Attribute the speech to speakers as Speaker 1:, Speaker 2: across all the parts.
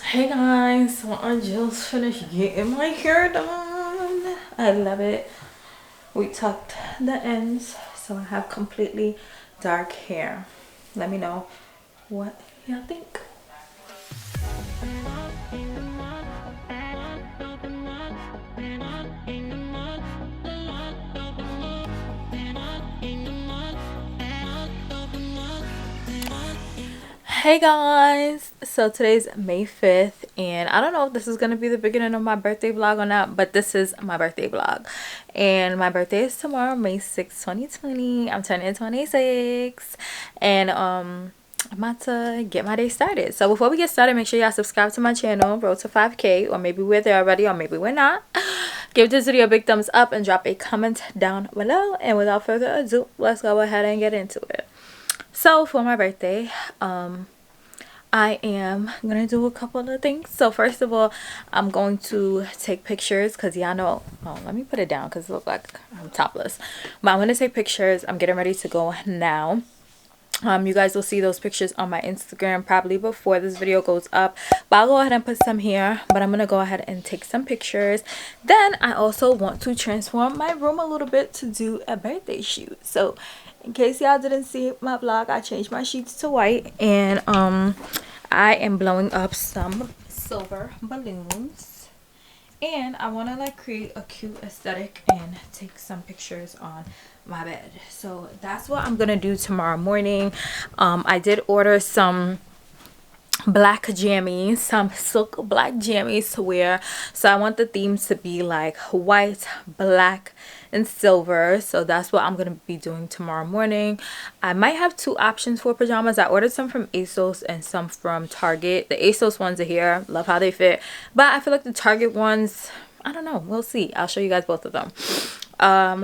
Speaker 1: Hey guys, so I just finished getting my hair done. I love it. We tucked the ends so I have completely dark hair. Let me know what y'all think. Hey guys, so today's May 5th and I don't know if this is going to be the beginning of my birthday vlog or not, but this is my birthday vlog and my birthday is tomorrow, May 6th, 2020. I'm turning 26 and I'm about to get my day started. So before we get started, make sure y'all subscribe to my channel, road to 5k, or maybe we're there already or maybe we're not. Give this video a big thumbs up and drop a comment down below, and without further ado, let's go ahead and get into it. So for my birthday, I am gonna do a couple of things. So first of all, I'm going to take pictures because y'all know, oh, let me put it down because it looks like I'm topless, but I'm gonna take pictures. I'm getting ready to go now. You guys will see those pictures on my Instagram probably before this video goes up, but I'll go ahead and put some here. But I'm gonna go ahead and take some pictures. Then I also want to transform my room a little bit to do a birthday shoot. So in case y'all didn't see my vlog, I changed my sheets to white, and I am blowing up some silver balloons, and I want to like create a cute aesthetic and take some pictures on my bed. So that's what I'm gonna do tomorrow morning. I did order some black jammies, some silk black jammies to wear. So I want the themes to be like white, black, and silver. So that's what I'm gonna be doing tomorrow morning. I might have two options for pajamas. I ordered some from ASOS and some from Target. The ASOS ones are here, love how they fit, but I feel like the Target ones, I don't know, we'll see. I'll show you guys both of them.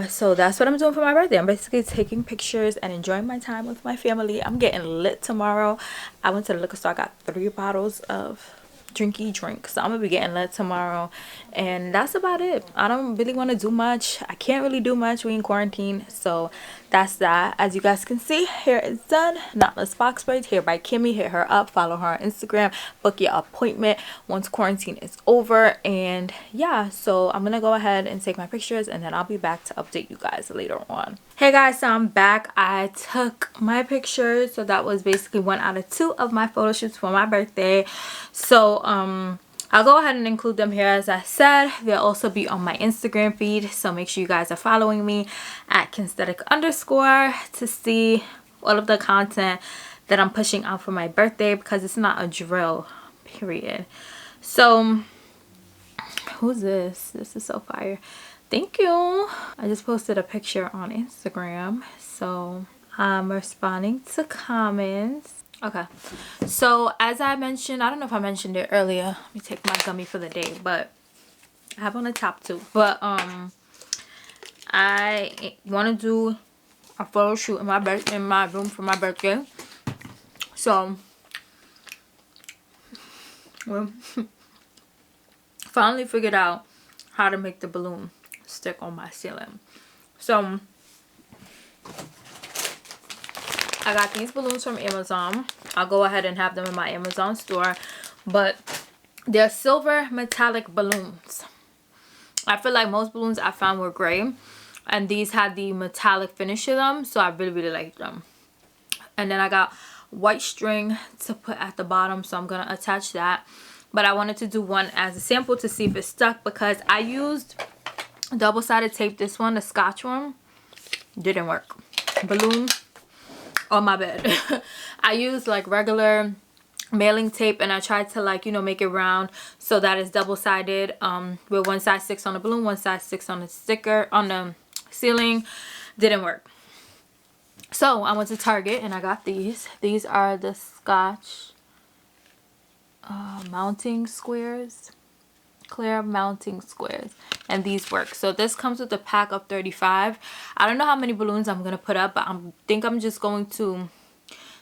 Speaker 1: So that's what I'm doing for my birthday. I'm basically taking pictures and enjoying my time with my family. I'm getting lit tomorrow. I went to the liquor store. I got 3 bottles of drinky drink, so I'm gonna be getting lit tomorrow, and that's about it. I don't really want to do much. I can't really do much. We in quarantine, so that's that. As you guys can see, hair is done. Knotless box braids, hair by Kimmy. Hit her up, follow her on Instagram, book your appointment once quarantine is over. And yeah, so I'm gonna go ahead and take my pictures, and then I'll be back to update you guys later on. Hey guys, so I'm back. I took my pictures, so that was basically 1 out of 2 of my photo shoots for my birthday. So I'll go ahead and include them here. As I said, they'll also be on my Instagram feed, so make sure you guys are following me at Kensthetic _ to see all of the content that I'm pushing out for my birthday, because it's not a drill, period. So who's this? This is so fire. Thank you. I just posted a picture on Instagram, so I'm responding to comments. Okay, so as I mentioned, I don't know if I mentioned it earlier, let me take my gummy for the day, but I have on the top too. But I want to do a photo shoot in my room for my birthday. So well, finally figured out how to make the balloon stick on my ceiling. So I got these balloons from Amazon. I'll go ahead and have them in my Amazon store, but they're silver metallic balloons. I feel like most balloons I found were gray, and these had the metallic finish to them, so I really liked them. And then I got white string to put at the bottom, so I'm gonna attach that. But I wanted to do one as a sample to see if it stuck, because I used double-sided tape. This one, the Scotch one, didn't work. Balloon on my bed. I used like regular mailing tape, and I tried to, like, you know, make it round so that it's double-sided, with one side sticks on the balloon, one side sticks on the sticker on the ceiling. Didn't work. So I went to Target and I got these. These are the Scotch mounting squares, clear mounting squares, and these work. So this comes with a pack of 35. I don't know how many balloons I'm gonna put up, but I think I'm just going to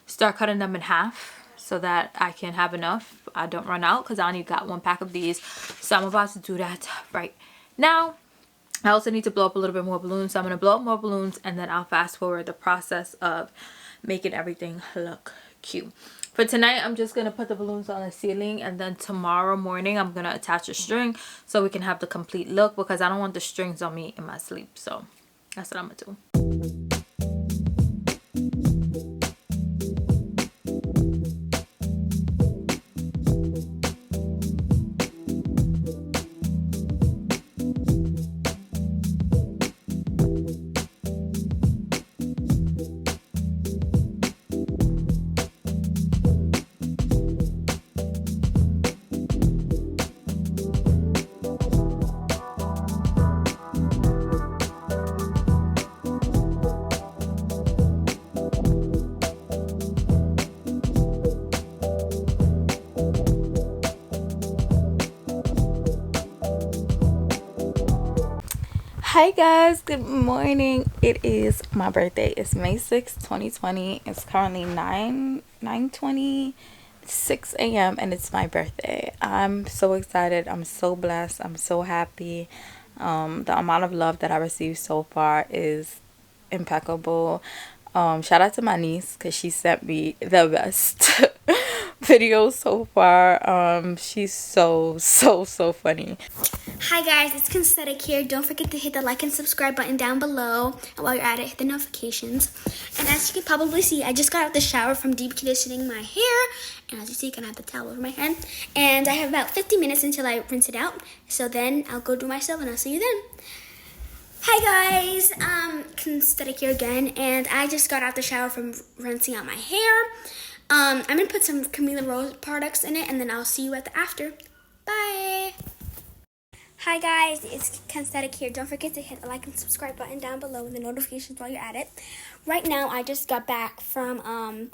Speaker 1: start cutting them in half so that I can have enough. I don't run out, because I only got 1 pack of these. So I'm about to do that right now. I also need to blow up a little bit more balloons, so I'm going to blow up more balloons, and then I'll fast forward the process of making everything look cute. For tonight, I'm just gonna put the balloons on the ceiling, and then tomorrow morning I'm gonna attach a string so we can have the complete look, because I don't want the strings on me in my sleep. So that's what I'm gonna do. Hi guys, good morning. It is my birthday. It's May 6th, 2020. It's currently 9:26 a.m. and it's my birthday. I'm so excited. I'm so blessed. I'm so happy. The amount of love that I received so far is impeccable. Shout out to my niece, because she sent me the best video so far. She's so funny.
Speaker 2: Hi guys, it's Kensthetic here. Don't forget to hit the like and subscribe button down below. And while you're at it, hit the notifications. And as you can probably see, I just got out of the shower from deep conditioning my hair. And as you see, I can have the towel over my head. And I have about 50 minutes until I rinse it out. So then I'll go do myself and I'll see you then. Hi guys, Kensthetic here again. And I just got out the shower from rinsing out my hair. I'm going to put some Camila Rose products in it. And then I'll see you at the after. Bye. Hi guys, it's Kensthetic here. Don't forget to hit the like and subscribe button down below and the notifications while you're at it. Right now, I just got back from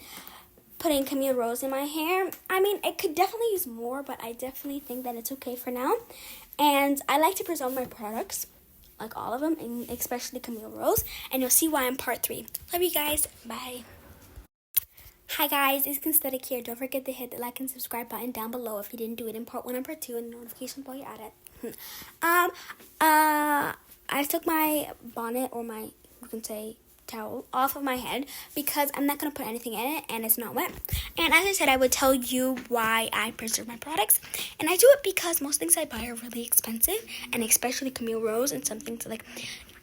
Speaker 2: putting Camille Rose in my hair. I mean, it could definitely use more, but I definitely think that it's okay for now. And I like to preserve my products, like all of them, and especially Camille Rose. And you'll see why in part 3. Love you guys. Bye. Hi guys, it's Kensthetic here. Don't forget to hit the like and subscribe button down below if you didn't do it in part 1 and part 2, and the notifications while you're at it. I took my bonnet, or my, you can say, towel off of my head because I'm not going to put anything in it and it's not wet. And as I said, I would tell you why I preserve my products. And I do it because most things I buy are really expensive, and especially Camille Rose and some things like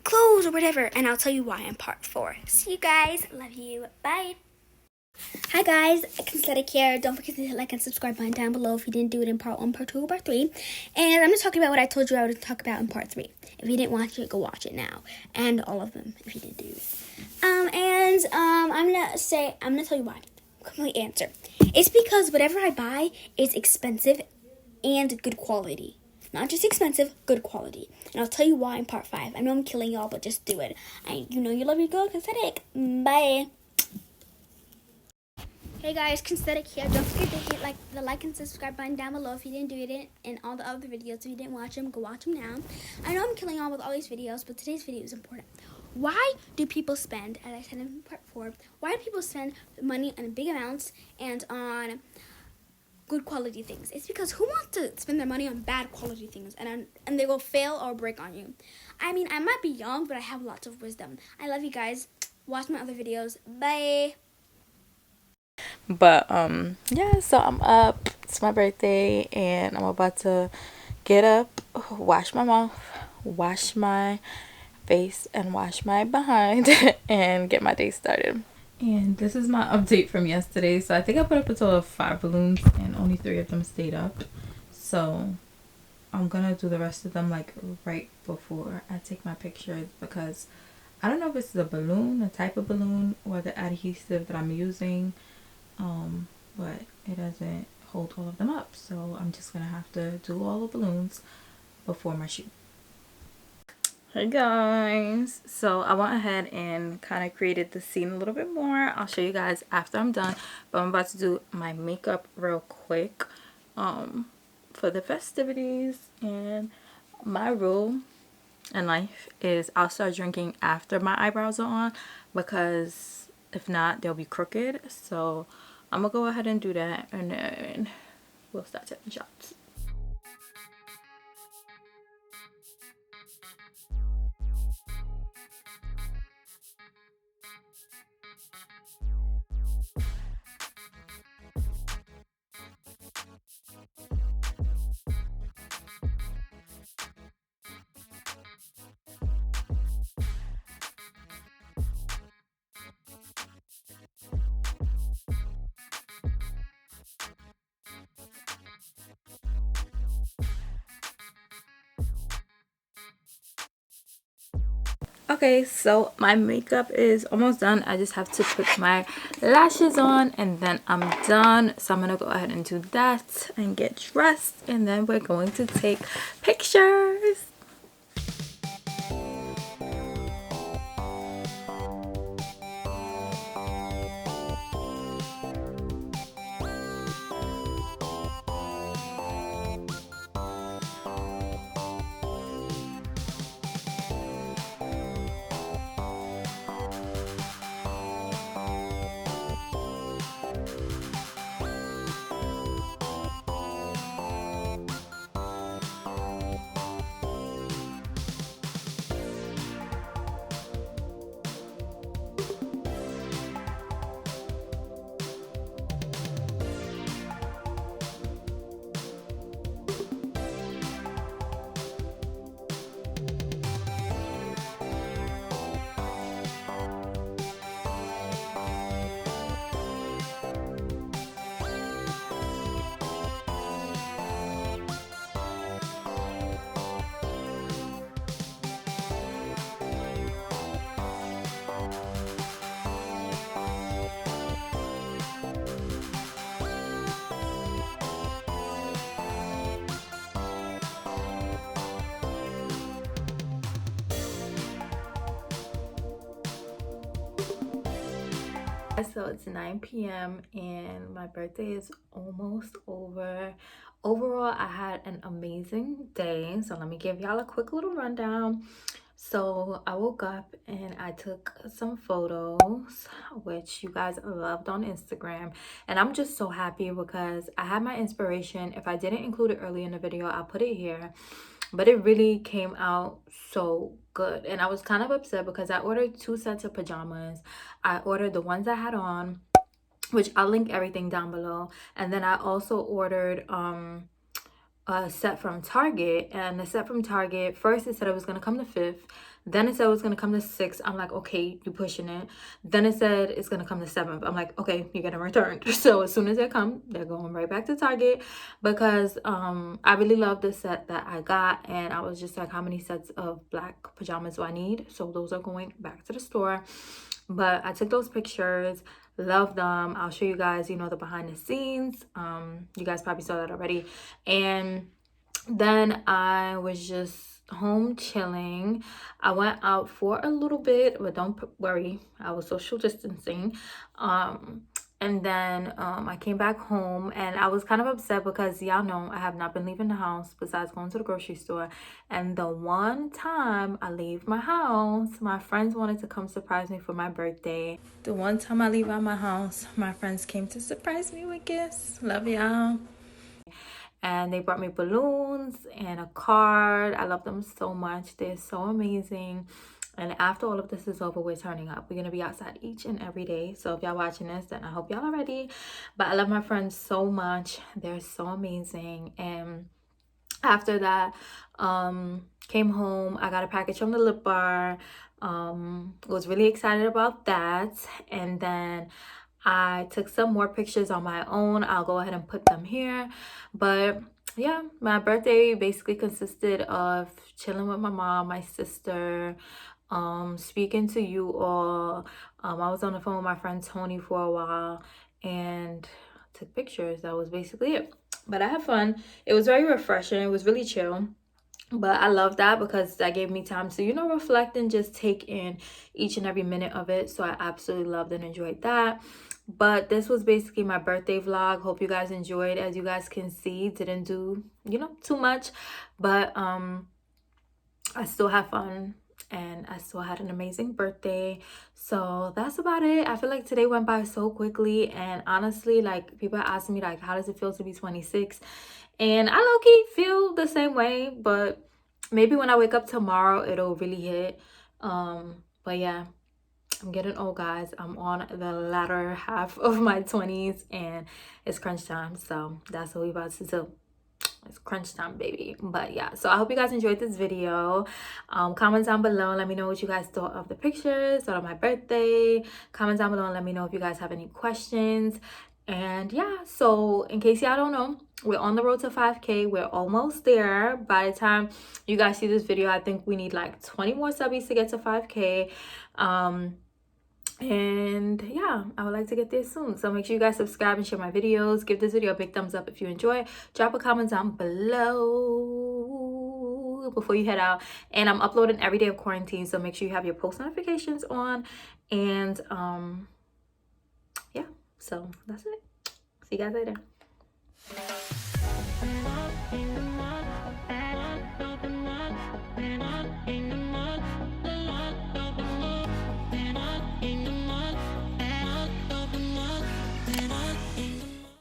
Speaker 2: clothes or whatever. And I'll tell you why in part 4. See you guys. Love you. Bye. Hi guys, Kensthetic here. Don't forget to hit like and subscribe button down below if you didn't do it in part 1, part 2, or part 3. And I'm just talking about what I told you I would talk about in part 3. If you didn't watch it, go watch it now. And all of them, if you didn't do it. I'm gonna tell you why. Complete answer. It's because whatever I buy is expensive and good quality. Not just expensive, good quality. And I'll tell you why in part 5. I know I'm killing y'all, but just do it. You know you love your girl, Kensthetic. Bye. Hey guys, Kensthetic here. Don't forget to hit the like and subscribe button down below if you didn't do it, and all the other videos. If you didn't watch them, go watch them now. I know I'm killing all with all these videos, but today's video is important. Why do people spend, as I said in part 4, why do people spend money on big amounts and on good quality things? It's because who wants to spend their money on bad quality things and they will fail or break on you? I mean, I might be young, but I have lots of wisdom. I love you guys. Watch my other videos. Bye.
Speaker 1: But yeah, so I'm up. It's my birthday and I'm about to get up, wash my mouth, wash my face, and wash my behind and get my day started. And this is my update from yesterday. So I think I put up a total of 5 balloons and only 3 of them stayed up. So I'm gonna do the rest of them like right before I take my pictures, because I don't know if it's the balloon, the type of balloon, or the adhesive that I'm using. But it doesn't hold all of them up, so I'm just gonna have to do all the balloons before my shoot. Hey guys, so I went ahead and kind of created the scene a little bit more. I'll show you guys after I'm done, but I'm about to do my makeup real quick for the festivities. And my rule in life is I'll start drinking after my eyebrows are on, because if not they'll be crooked. So I'm gonna go ahead and do that, and then we'll start taking shots. Okay, so my makeup is almost done. I just have to put my lashes on and then I'm done. So I'm gonna go ahead and do that and get dressed, and then we're going to take pictures. So it's 9 p.m. and my birthday is almost over. Overall, I had an amazing day. So let me give y'all a quick little rundown. So I woke up and I took some photos, which you guys loved on Instagram. And I'm just so happy because I had my inspiration. If I didn't include it early in the video, I'll put it here. But it really came out so good. And I was kind of upset because I ordered 2 sets of pajamas. I ordered the ones I had on, which I'll link everything down below. And then I also ordered a set from Target, and the set from Target, first it said it was gonna come the 5th, then it said it was gonna come the 6th. I'm like, okay, you pushing it. Then it said it's gonna come the 7th. I'm like, okay, you're getting returned. So as soon as they come, they're going right back to Target because I really love the set that I got, and I was just like, how many sets of black pajamas do I need? So those are going back to the store. But I took those pictures, love them. I'll show you guys, you know, the behind the scenes. You guys probably saw that already. And then I was just home chilling. I went out for a little bit, but don't worry, I was social distancing. And then I came back home and I was kind of upset because y'all know I have not been leaving the house besides going to the grocery store. And the one time I leave my house, my friends wanted to come surprise me for my birthday. The one time I leave out my house, my friends came to surprise me with gifts. Love y'all. And they brought me balloons and a card. I love them so much. They're so amazing. And after all of this is over, we're turning up. We're gonna be outside each and every day. So if y'all watching this, then I hope y'all are ready. But I love my friends so much. They're so amazing. And after that, came home. I got a package from the lip bar. Was really excited about that. And then I took some more pictures on my own. I'll go ahead and put them here. But yeah, my birthday basically consisted of chilling with my mom, my sister, speaking to you all. I was on the phone with my friend Tony for a while and took pictures. That was basically it. But I had fun. It was very refreshing. It was really chill. But I love that because that gave me time to, you know, reflect and just take in each and every minute of it. So I absolutely loved and enjoyed that. But this was basically my birthday vlog. Hope you guys enjoyed. As you guys can see, didn't do, you know, too much. But I still had fun and I still had an amazing birthday. So that's about it. I feel like today went by so quickly, and honestly, like, people are asking me like, how does it feel to be 26? And I low-key feel the same way, but maybe when I wake up tomorrow it'll really hit. But yeah, I'm getting old, guys. I'm on the latter half of my 20s and it's crunch time. So that's what we about to do. It's crunch time, baby. But yeah, so I hope you guys enjoyed this video. Comment down below, let me know what you guys thought of the pictures, thought of my birthday. Comment down below and let me know if you guys have any questions. And yeah, so in case y'all don't know, we're on the road to 5K. We're almost there. By the time you guys see this video, I think we need like 20 more subbies to get to 5K. And yeah, I would like to get there soon, so make sure you guys subscribe and share my videos. Give this video a big thumbs up if you enjoy. Drop a comment down below before you head out. And I'm uploading every day of quarantine, so make sure you have your post notifications on. And yeah, so that's it. See you guys later.